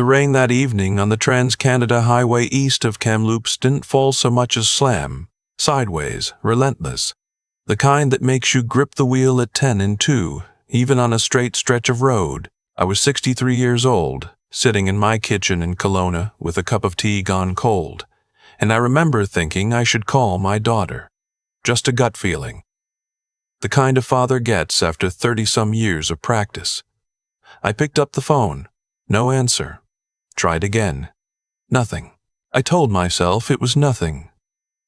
The rain that evening on the Trans-Canada Highway east of Kamloops didn't fall so much as slam, sideways, relentless. The kind that makes you grip the wheel at 10 in 2, even on a straight stretch of road. I was 63 years old, sitting in my kitchen in Kelowna with a cup of tea gone cold, and I remember thinking I should call my daughter. Just a gut feeling. The kind a father gets after 30-some years of practice. I picked up the phone. No answer. Tried again. Nothing. I told myself it was nothing.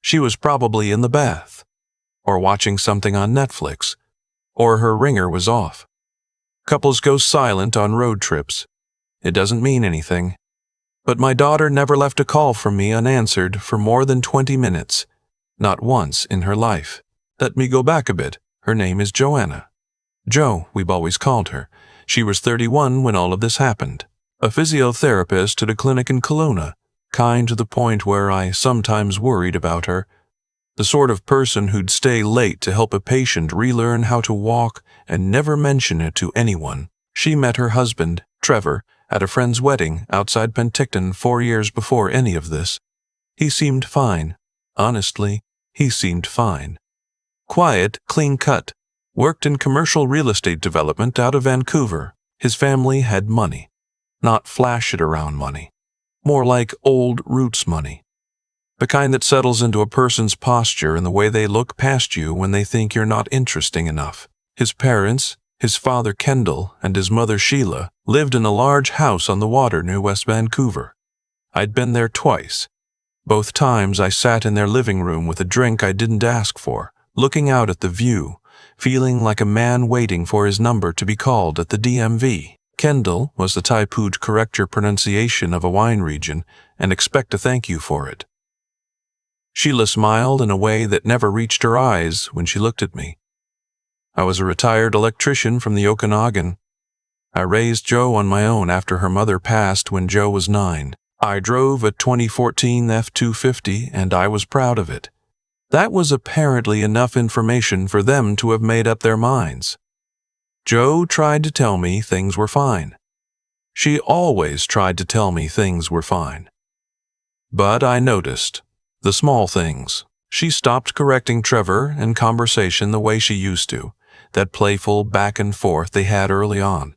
She was probably in the bath, or watching something on Netflix, or her ringer was off. Couples go silent on road trips. It doesn't mean anything. But my daughter never left a call from me unanswered for more than 20 minutes. Not once in her life. Let me go back a bit. Her name is Joanna. Jo, we've always called her. She was 31 when all of this happened. A physiotherapist at a clinic in Kelowna, kind to the point where I sometimes worried about her. The sort of person who'd stay late to help a patient relearn how to walk and never mention it to anyone. She met her husband, Trevor, at a friend's wedding outside Penticton 4 years before any of this. He seemed fine. Honestly, he seemed fine. Quiet, clean-cut. Worked in commercial real estate development out of Vancouver. His family had money. Not flash-it-around money. More like old roots money. The kind that settles into a person's posture and the way they look past you when they think you're not interesting enough. His parents, his father Kendall and his mother Sheila, lived in a large house on the water near West Vancouver. I'd been there twice. Both times I sat in their living room with a drink I didn't ask for, looking out at the view, feeling like a man waiting for his number to be called at the DMV. Kendall was the type who'd correct your pronunciation of a wine region and expect a thank you for it. Sheila smiled in a way that never reached her eyes when she looked at me. I was a retired electrician from the Okanagan. I raised Jo on my own after her mother passed when Jo was 9. I drove a 2014 F-250 and I was proud of it. That was apparently enough information for them to have made up their minds. Jo tried to tell me things were fine. She always tried to tell me things were fine. But I noticed. The small things. She stopped correcting Trevor in conversation the way she used to, that playful back and forth they had early on.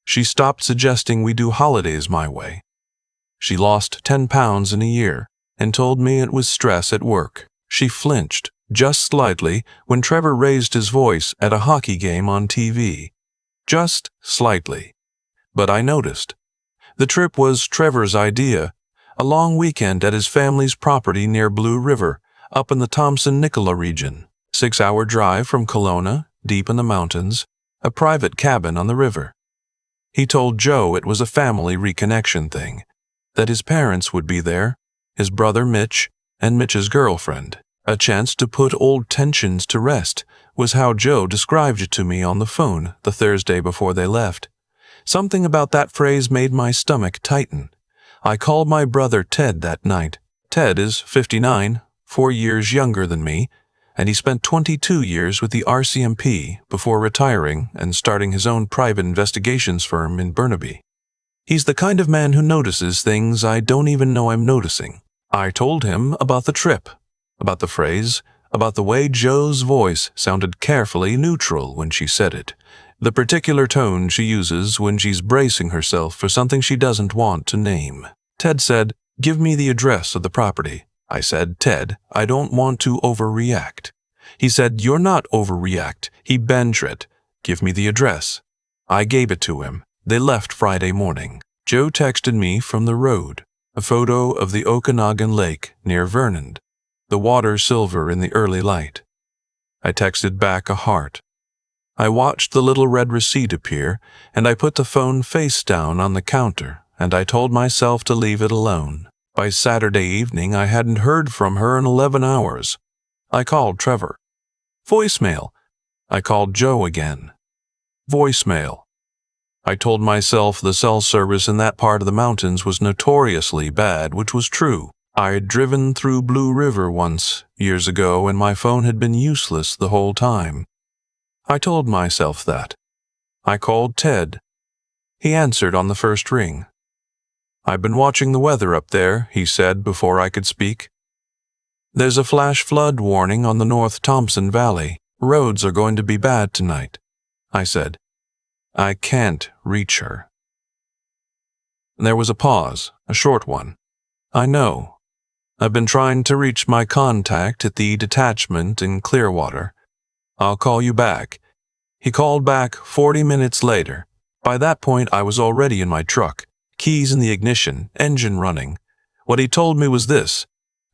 She stopped suggesting we do holidays my way. She lost 10 pounds in a year and told me it was stress at work. She flinched, just slightly, when Trevor raised his voice at a hockey game on TV. Just slightly. But I noticed. The trip was Trevor's idea. A long weekend at his family's property near Blue River, up in the Thompson-Nicola region. 6-hour drive from Kelowna, deep in the mountains, a private cabin on the river. He told Jo it was a family reconnection thing, that his parents would be there, his brother Mitch, and Mitch's girlfriend. A chance to put old tensions to rest was how Jo described it to me on the phone the Thursday before they left. Something about that phrase made my stomach tighten. I called my brother Ted that night. Ted is 59, 4 years younger than me, and he spent 22 years with the RCMP before retiring and starting his own private investigations firm in Burnaby. He's the kind of man who notices things I don't even know I'm noticing. I told him about the trip, about the phrase, about the way Jo's voice sounded carefully neutral when she said it, the particular tone she uses when she's bracing herself for something she doesn't want to name. Ted said, "Give me the address of the property." I said, "Ted, I don't want to overreact." He said, "You're not overreact." He bench-it. "Give me the address." I gave it to him. They left Friday morning. Jo texted me from the road, a photo of the Okanagan Lake near Vernon, the water silver in the early light. I texted back a heart. I watched the little red receipt appear, and I put the phone face down on the counter, and I told myself to leave it alone. By Saturday evening, I hadn't heard from her in 11 hours. I called Trevor. Voicemail. I called Jo again. Voicemail. I told myself the cell service in that part of the mountains was notoriously bad, which was true. I had driven through Blue River once, years ago, and my phone had been useless the whole time. I told myself that. I called Ted. He answered on the first ring. "I've been watching the weather up there," he said before I could speak. "There's a flash flood warning on the North Thompson Valley. Roads are going to be bad tonight," I said. "I can't reach her." There was a pause, a short one. "I know. I've been trying to reach my contact at the detachment in Clearwater. I'll call you back." He called back 40 minutes later. By that point, I was already in my truck, keys in the ignition, engine running. What he told me was this.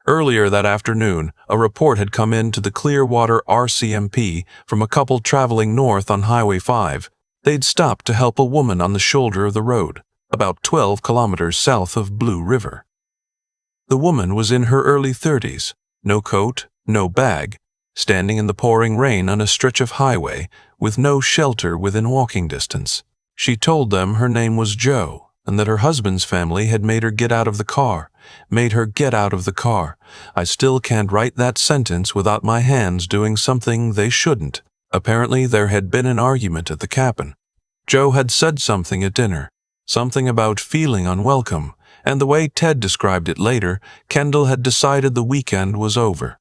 Earlier that afternoon, a report had come in to the Clearwater RCMP from a couple traveling north on Highway 5. They'd stopped to help a woman on the shoulder of the road, about 12 kilometers south of Blue River. The woman was in her early 30s, no coat, no bag, standing in the pouring rain on a stretch of highway with no shelter within walking distance. She told them her name was Jo, and that her husband's family had made her get out of the car. Made her get out of the car. I still can't write that sentence without my hands doing something they shouldn't. Apparently there had been an argument at the cabin. Jo had said something at dinner, something about feeling unwelcome, and the way Ted described it later, Kendall had decided the weekend was over.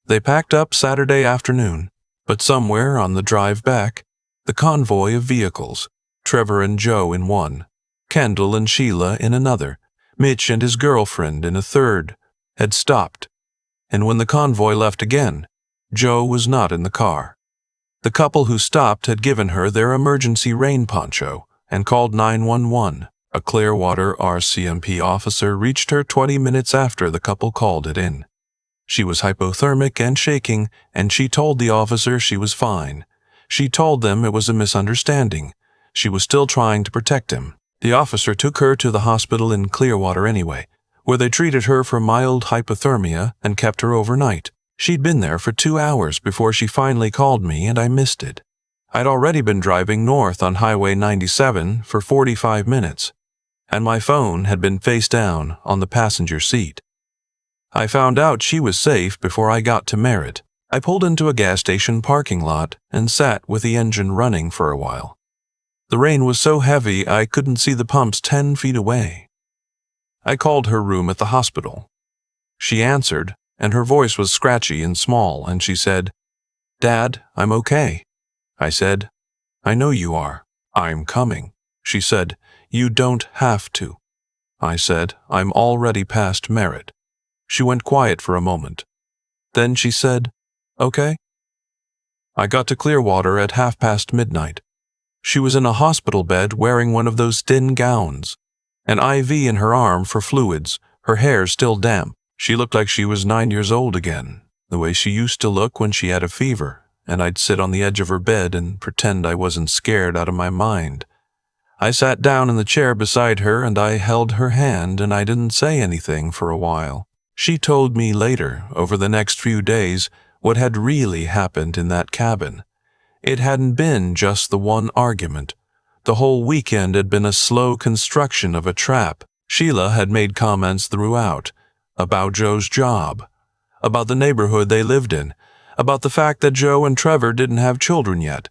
They packed up Saturday afternoon, but somewhere on the drive back, the convoy of vehicles, Trevor and Jo in one, Kendall and Sheila in another, Mitch and his girlfriend in a third, had stopped. And when the convoy left again, Jo was not in the car. The couple who stopped had given her their emergency rain poncho and called 911. A Clearwater RCMP officer reached her 20 minutes after the couple called it in. She was hypothermic and shaking, and she told the officer she was fine. She told them it was a misunderstanding. She was still trying to protect him. The officer took her to the hospital in Clearwater anyway, where they treated her for mild hypothermia and kept her overnight. She'd been there for 2 hours before she finally called me, and I missed it. I'd already been driving north on Highway 97 for 45 minutes, and my phone had been face down on the passenger seat. I found out she was safe before I got to Merritt. I pulled into a gas station parking lot and sat with the engine running for a while. The rain was so heavy I couldn't see the pumps 10 feet away. I called her room at the hospital. She answered, and her voice was scratchy and small, and she said, "Dad, I'm okay." I said, "I know you are. I'm coming." She said, "You don't have to." I said, "I'm already past Merritt." She went quiet for a moment. Then she said, "Okay." I got to Clearwater at midnight. She was in a hospital bed wearing one of those thin gowns, an IV in her arm for fluids, her hair still damp. She looked like she was 9 years old again, the way she used to look when she had a fever, and I'd sit on the edge of her bed and pretend I wasn't scared out of my mind. I sat down in the chair beside her and I held her hand and I didn't say anything for a while. She told me later, over the next few days, what had really happened in that cabin. It hadn't been just the one argument. The whole weekend had been a slow construction of a trap. Sheila had made comments throughout, about Joe's job, about the neighborhood they lived in, about the fact that Joe and Trevor didn't have children yet,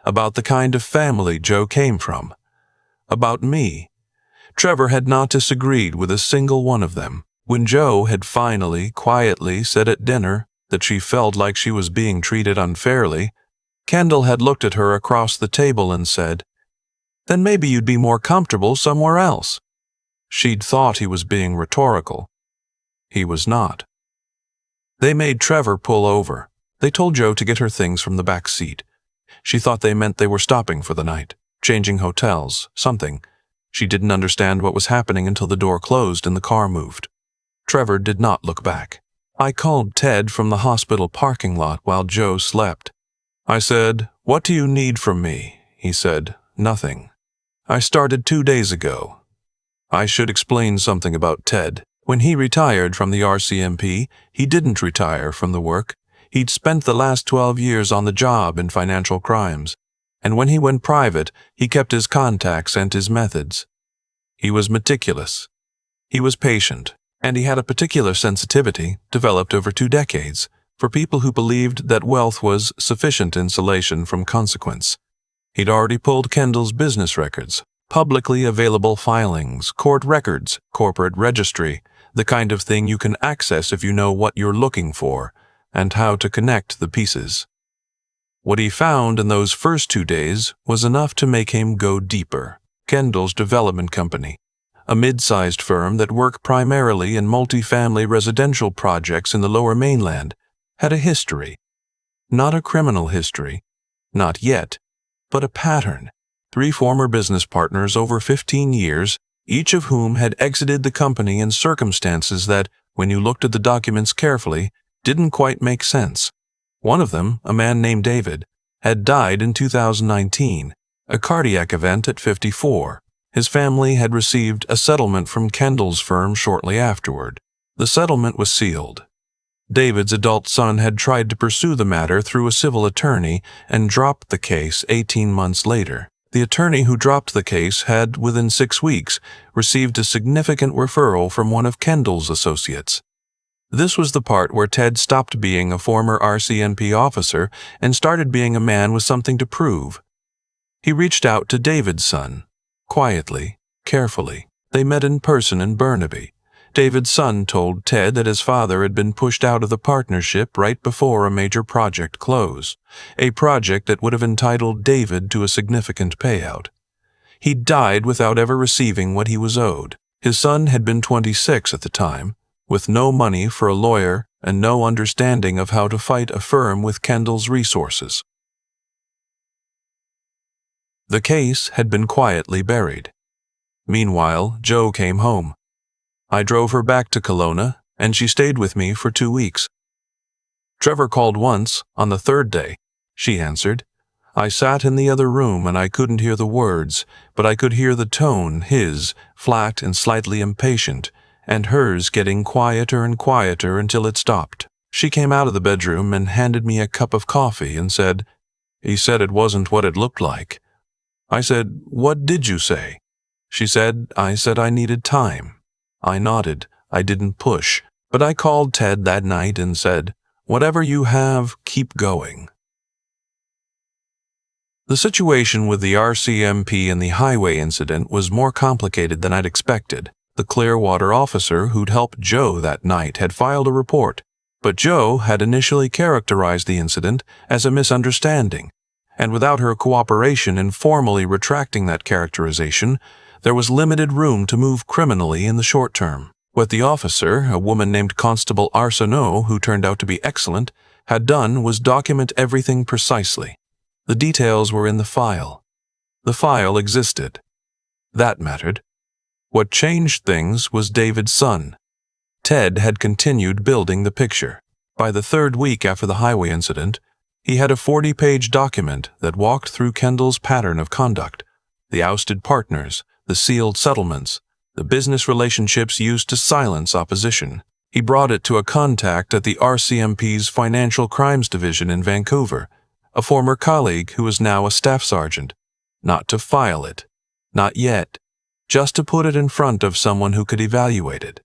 about the kind of family Joe came from, about me. Trevor had not disagreed with a single one of them. When Joe had finally, quietly said at dinner that she felt like she was being treated unfairly, Kendall had looked at her across the table and said, "Then maybe you'd be more comfortable somewhere else." She'd thought he was being rhetorical. He was not. They made Trevor pull over. They told Joe to get her things from the back seat. She thought they meant they were stopping for the night, changing hotels, something. She didn't understand what was happening until the door closed and the car moved. Trevor did not look back. I called Ted from the hospital parking lot while Joe slept. I said, "What do you need from me?" He said, "Nothing. I started 2 days ago." I should explain something about Ted. When he retired from the RCMP, he didn't retire from the work. He'd spent the last 12 years on the job in financial crimes, and when he went private, he kept his contacts and his methods. He was meticulous. He was patient, and he had a particular sensitivity, developed over 2 decades, for people who believed that wealth was sufficient insulation from consequence. He'd already pulled Kendall's business records, Publicly available filings, court records, corporate registry, the kind of thing you can access if you know what you're looking for and how to connect the pieces. What he found in those first 2 days was enough to make him go deeper. Kendall's development company, a mid-sized firm that worked primarily in multifamily residential projects in the Lower Mainland, had a history. Not a criminal history, not yet, but a pattern. 3 former business partners over 15 years, each of whom had exited the company in circumstances that, when you looked at the documents carefully, didn't quite make sense. One of them, a man named David, had died in 2019, a cardiac event at 54. His family had received a settlement from Kendall's firm shortly afterward. The settlement was sealed. David's adult son had tried to pursue the matter through a civil attorney and dropped the case 18 months later. The attorney who dropped the case had, within 6 weeks, received a significant referral from one of Kendall's associates. This was the part where Ted stopped being a former RCMP officer and started being a man with something to prove. He reached out to David's son. Quietly, carefully, they met in person in Burnaby. David's son told Ted that his father had been pushed out of the partnership right before a major project close, a project that would have entitled David to a significant payout. He died without ever receiving what he was owed. His son had been 26 at the time, with no money for a lawyer and no understanding of how to fight a firm with Kendall's resources. The case had been quietly buried. Meanwhile, Jo came home. I drove her back to Kelowna, and she stayed with me for 2 weeks. Trevor called once, on the 3rd day. She answered. I sat in the other room and I couldn't hear the words, but I could hear the tone, his, flat and slightly impatient, and hers getting quieter and quieter until it stopped. She came out of the bedroom and handed me a cup of coffee and said, "He said it wasn't what it looked like." I said, "What did you say?" She said, "I said I needed time." I nodded. I didn't push, but I called Ted that night and said, "Whatever you have, keep going." The situation with the RCMP and the highway incident was more complicated than I'd expected. The Clearwater officer who'd helped Jo that night had filed a report, but Jo had initially characterized the incident as a misunderstanding, and without her cooperation in formally retracting that characterization, there was limited room to move criminally in the short term. What the officer, a woman named Constable Arsenault, who turned out to be excellent, had done was document everything precisely. The details were in the file. The file existed. That mattered. What changed things was David's son. Ted had continued building the picture. By the 3rd week after the highway incident, he had a 40-page document that walked through Kendall's pattern of conduct, the ousted partners, the sealed settlements, the business relationships used to silence opposition. He brought it to a contact at the RCMP's Financial Crimes Division in Vancouver, a former colleague who was now a staff sergeant, not to file it, not yet, just to put it in front of someone who could evaluate it.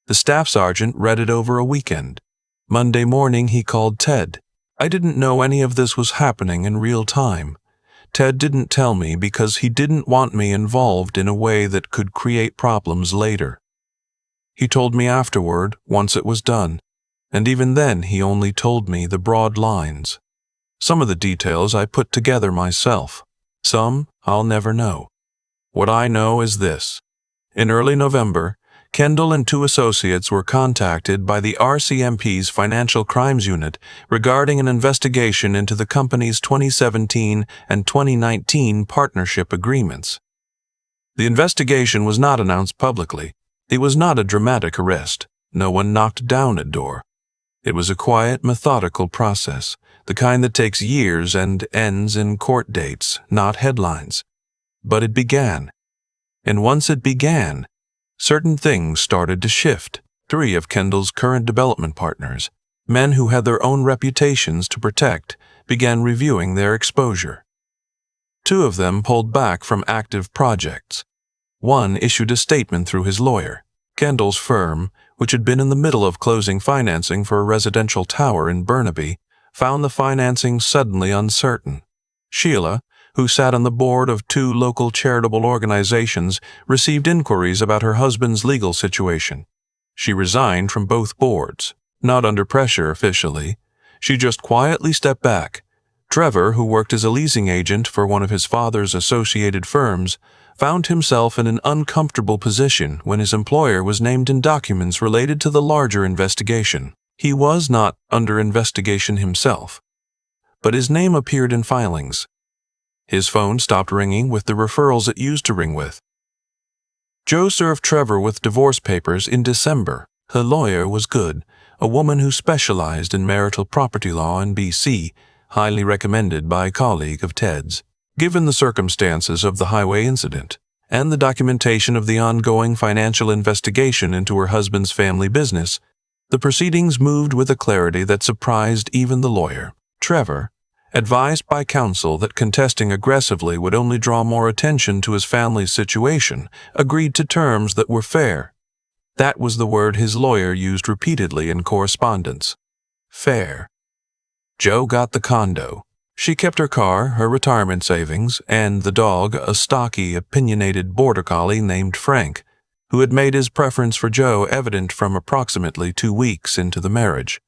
The staff sergeant read it over a weekend. Monday morning he called Ted. I didn't know any of this was happening in real time. Ted didn't tell me because he didn't want me involved in a way that could create problems later. He told me afterward, once it was done, and even then he only told me the broad lines. Some of the details I put together myself. Some I'll never know. What I know is this. In early November, Kendall and 2 associates were contacted by the RCMP's Financial Crimes Unit regarding an investigation into the company's 2017 and 2019 partnership agreements. The investigation was not announced publicly. It was not a dramatic arrest. No one knocked down a door. It was a quiet, methodical process, the kind that takes years and ends in court dates, not headlines. But it began. And once it began, certain things started to shift. 3 of Kendall's current development partners, men who had their own reputations to protect, began reviewing their exposure. 2 of them pulled back from active projects. One issued a statement through his lawyer. Kendall's firm, which had been in the middle of closing financing for a residential tower in Burnaby, found the financing suddenly uncertain. Sheila, who sat on the board of 2 local charitable organizations, received inquiries about her husband's legal situation. She resigned from both boards, not under pressure officially. She just quietly stepped back. Trevor, who worked as a leasing agent for one of his father's associated firms, found himself in an uncomfortable position when his employer was named in documents related to the larger investigation. He was not under investigation himself, but his name appeared in filings. His phone stopped ringing with the referrals it used to ring with. Joe served Trevor with divorce papers in December. Her lawyer was good, a woman who specialized in marital property law in BC, highly recommended by a colleague of Ted's. Given the circumstances of the highway incident and the documentation of the ongoing financial investigation into her husband's family business, the proceedings moved with a clarity that surprised even the lawyer. Trevor, advised by counsel that contesting aggressively would only draw more attention to his family's situation, agreed to terms that were fair. That was the word his lawyer used repeatedly in correspondence. Fair. Joe got the condo. She kept her car, her retirement savings, and the dog, a stocky, opinionated border collie named Frank, who had made his preference for Joe evident from approximately 2 weeks into the marriage.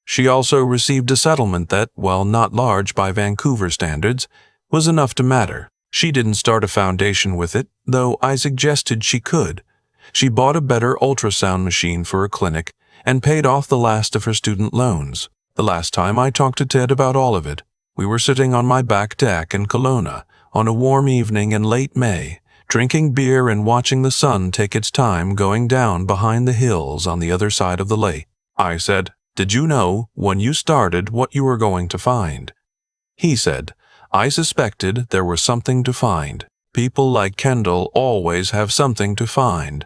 She also received a settlement that, while not large by Vancouver standards, was enough to matter. She didn't start a foundation with it, though I suggested she could. She bought a better ultrasound machine for her clinic and paid off the last of her student loans. The last time I talked to Ted about all of it, we were sitting on my back deck in Kelowna on a warm evening in late May, drinking beer and watching the sun take its time going down behind the hills on the other side of the lake. I said, "Did you know, when you started, what you were going to find?" He said, "I suspected there was something to find. People like Kendall always have something to find."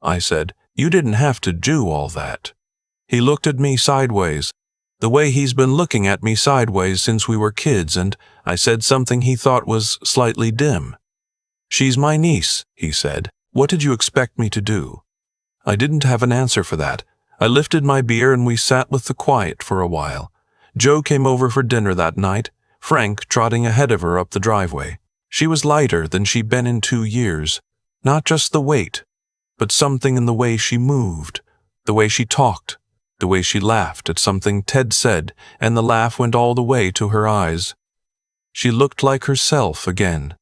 I said, "You didn't have to do all that." He looked at me sideways, the way he's been looking at me sideways since we were kids, and I said something he thought was slightly dim. "She's my niece," he said. "What did you expect me to do?" I didn't have an answer for that. I lifted my beer and we sat with the quiet for a while. Joe came over for dinner that night, Frank trotting ahead of her up the driveway. She was lighter than she'd been in 2 years. Not just the weight, but something in the way she moved, the way she talked, the way she laughed at something Ted said, and the laugh went all the way to her eyes. She looked like herself again.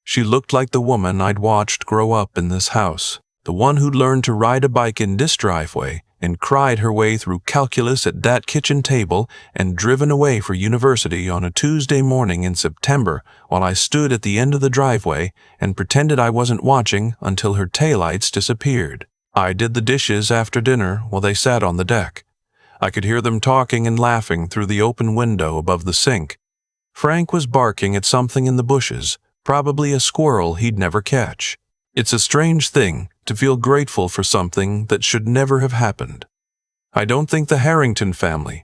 She looked like the woman I'd watched grow up in this house, the one who'd learned to ride a bike in this driveway and cried her way through calculus at that kitchen table and driven away for university on a Tuesday morning in September while I stood at the end of the driveway and pretended I wasn't watching until her taillights disappeared. I did the dishes after dinner while they sat on the deck. I could hear them talking and laughing through the open window above the sink. Frank was barking at something in the bushes, probably a squirrel he'd never catch. It's a strange thing to feel grateful for something that should never have happened. I don't think the Harrington family,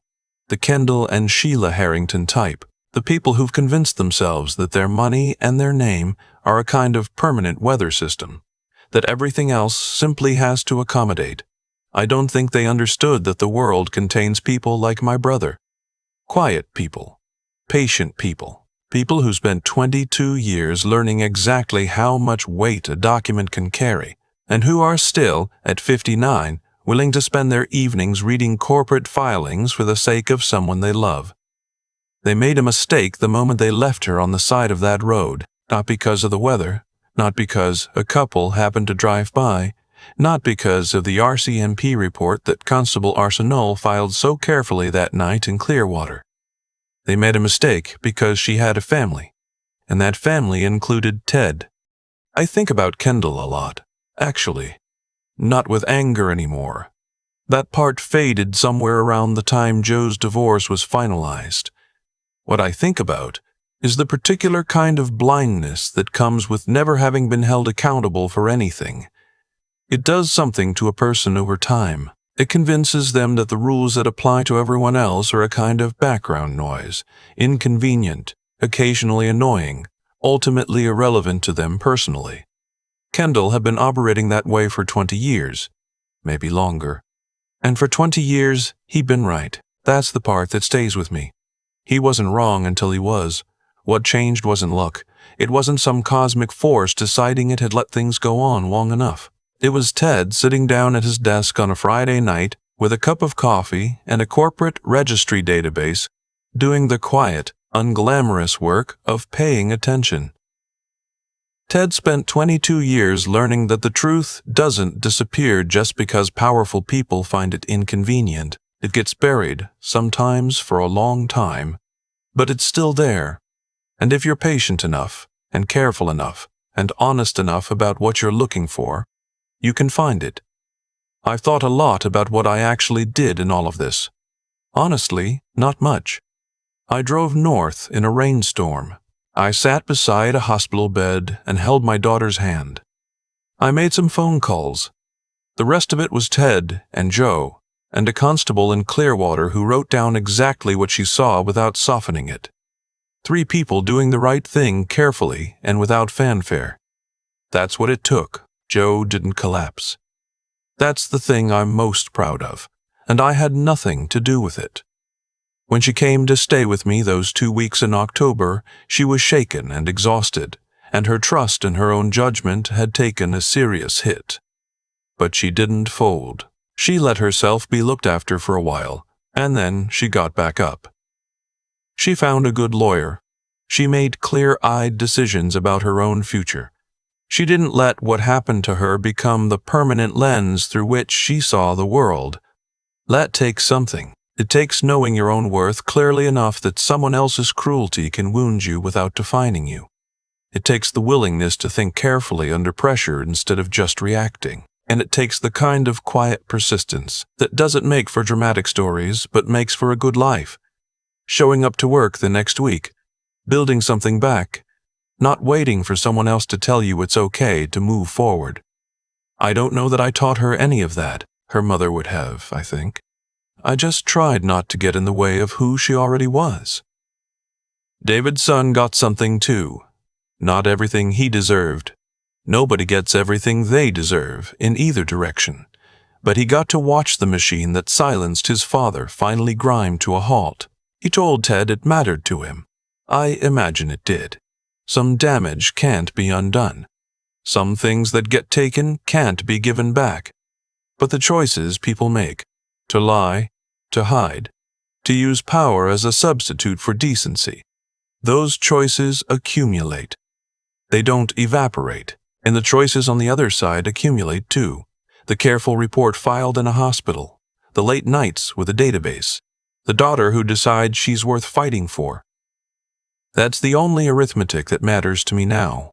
the Kendall and Sheila Harrington type, the people who've convinced themselves that their money and their name are a kind of permanent weather system, that everything else simply has to accommodate. I don't think they understood that the world contains people like my brother. Quiet people, patient people, people who spent 22 years learning exactly how much weight a document can carry, and who are still, at 59, willing to spend their evenings reading corporate filings for the sake of someone they love. They made a mistake the moment they left her on the side of that road, not because of the weather, not because a couple happened to drive by, not because of the RCMP report that Constable Arsenault filed so carefully that night in Clearwater. They made a mistake because she had a family, and that family included Ted. I think about Kendall a lot, actually. Not with anger anymore. That part faded somewhere around the time Joe's divorce was finalized. What I think about is the particular kind of blindness that comes with never having been held accountable for anything. It does something to a person over time. It convinces them that the rules that apply to everyone else are a kind of background noise, inconvenient, occasionally annoying, ultimately irrelevant to them personally. Kendall had been operating that way for 20 years, maybe longer. And for 20 years, he'd been right. That's the part that stays with me. He wasn't wrong until he was. What changed wasn't luck. It wasn't some cosmic force deciding it had let things go on long enough. It was Ted sitting down at his desk on a Friday night with a cup of coffee and a corporate registry database, doing the quiet, unglamorous work of paying attention. Ted spent 22 years learning that the truth doesn't disappear just because powerful people find it inconvenient. It gets buried, sometimes for a long time, but it's still there. And if you're patient enough, and careful enough, and honest enough about what you're looking for, you can find it. I've thought a lot about what I actually did in all of this. Honestly, not much. I drove north in a rainstorm. I sat beside a hospital bed and held my daughter's hand. I made some phone calls. The rest of it was Ted and Joe, and a constable in Clearwater who wrote down exactly what she saw without softening it. 3 people doing the right thing carefully and without fanfare. That's what it took. Joe didn't collapse. That's the thing I'm most proud of, and I had nothing to do with it. When she came to stay with me those 2 weeks in October, she was shaken and exhausted, and her trust in her own judgment had taken a serious hit. But she didn't fold. She let herself be looked after for a while, and then she got back up. She found a good lawyer. She made clear-eyed decisions about her own future. She didn't let what happened to her become the permanent lens through which she saw the world. That takes something. It takes knowing your own worth clearly enough that someone else's cruelty can wound you without defining you. It takes the willingness to think carefully under pressure instead of just reacting. And it takes the kind of quiet persistence that doesn't make for dramatic stories but makes for a good life. Showing up to work the next week, building something back, not waiting for someone else to tell you it's okay to move forward. I don't know that I taught her any of that. Her mother would have, I think. I just tried not to get in the way of who she already was. David's son got something too. Not everything he deserved. Nobody gets everything they deserve in either direction. But he got to watch the machine that silenced his father finally grind to a halt. He told Ted it mattered to him. I imagine it did. Some damage can't be undone. Some things that get taken can't be given back. But the choices people make, to lie, to hide, to use power as a substitute for decency, those choices accumulate. They don't evaporate, and the choices on the other side accumulate too. The careful report filed in a hospital, the late nights with a database, the daughter who decides she's worth fighting for. That's the only arithmetic that matters to me now.